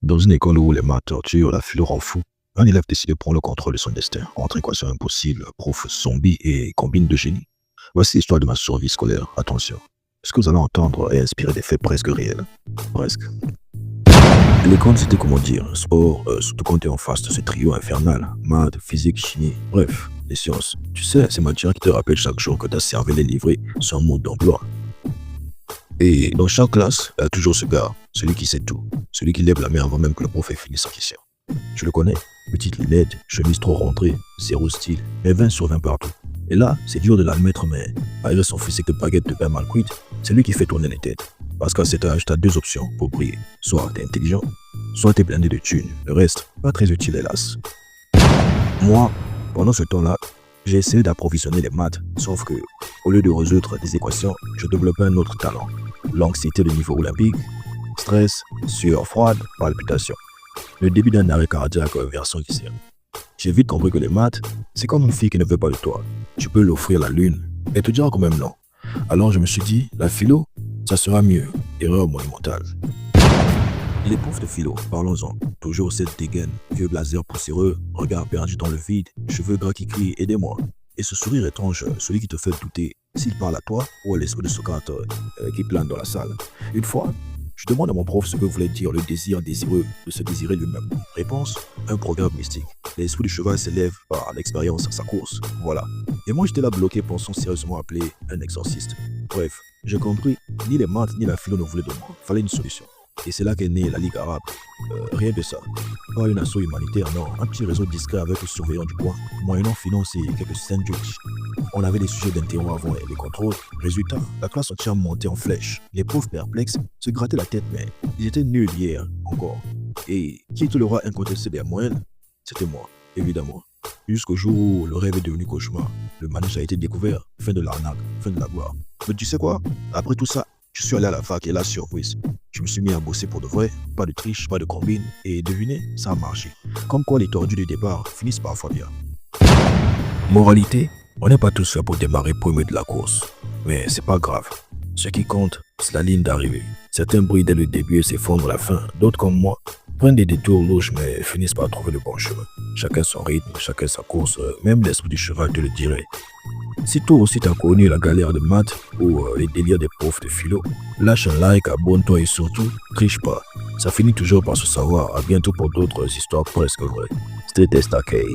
Dans une école où les maths torturent, la philo rend fou, un élève décide de prendre le contrôle de son destin, entre équations impossibles, prof zombie et combine de génie. Voici l'histoire de ma survie scolaire. Attention, ce que vous allez entendre est inspiré des faits presque réels. Presque. L'école, c'était comment dire, sport, surtout quand t'es en face de ce trio infernal, maths, physique, chimie, bref, les sciences. Tu sais, c'est matières qui te rappellent chaque jour que ta cervelle est livrée sur un mode d'emploi. Et dans chaque classe, il y a toujours ce gars, celui qui sait tout, celui qui lève la main avant même que le prof ait fini sa question. Je le connais, petite lunette, chemise trop rentrée, zéro style, mais 20 sur 20 partout. Et là, c'est dur de l'admettre, mais malgré son physique de baguette de pain mal cuite, c'est lui qui fait tourner les têtes. Parce qu'à cet âge, t'as deux options pour briller. Soit t'es intelligent, soit t'es blindé de thunes. Le reste, pas très utile hélas. Moi, pendant ce temps-là, j'ai essayé d'approvisionner les maths, sauf que, au lieu de résoudre des équations, je développais un autre talent. L'anxiété de niveau olympique, stress, sueur froide, palpitation. Le début d'un arrêt cardiaque version lycéenne. J'ai vite compris que les maths, c'est comme une fille qui ne veut pas de toi. Tu peux l'offrir la lune, et te dira quand même non. Alors je me suis dit, la philo, ça sera mieux. Erreur monumentale. Les profs de philo, parlons-en. Toujours cette dégaine, vieux blazer poussiéreux, regard perdu dans le vide, cheveux gras qui crient « aidez-moi ». Et ce sourire étrange, celui qui te fait douter s'il parle à toi ou à l'esprit de Socrate qui plane dans la salle. Une fois, je demande à mon prof ce que voulait dire le désir désireux de se désirer lui-même. Réponse, un proverbe mystique. L'esprit du cheval s'élève par l'expérience à sa course. Voilà. Et moi j'étais là bloqué pensant sérieusement appeler un exorciste. Bref, j'ai compris, ni les maths ni la philo ne voulaient de moi. Fallait une solution. Et c'est là qu'est née la Ligue arabe. Rien de ça. Pas une asso humanitaire, non. Un petit réseau discret avec le surveillant du coin, moyennant finance et quelques sandwichs. On avait des sujets d'interro avant et les contrôles. Résultat, la classe entière montait en flèche. Les pauvres perplexes se grattaient la tête, mais ils étaient nuls hier, encore. Et qui était le roi incontesté des moyennes? C'était moi, évidemment. Jusqu'au jour où le rêve est devenu cauchemar. Le manège a été découvert. Fin de l'arnaque, fin de la gloire. Mais tu sais quoi? Après tout ça, je suis allé à la fac et la surprise. Je me suis mis à bosser pour de vrai, pas de triche, pas de combine, et devinez, ça a marché. Comme quoi les tordus du départ finissent parfois bien. Moralité, on n'est pas tous faits pour démarrer premier de la course. Mais c'est pas grave. Ce qui compte, c'est la ligne d'arrivée. Certains brillent dès le début et s'effondrent à la fin. D'autres comme moi, prennent des détours louches mais finissent par trouver le bon chemin. Chacun son rythme, chacun sa course, même l'esprit du cheval te le dirait. Si toi aussi t'as connu la galère de maths ou les délires des profs de philo, lâche un like, abonne-toi et surtout, triche pas. Ça finit toujours par se savoir. À bientôt pour d'autres histoires presque vraies. Stay test, okay.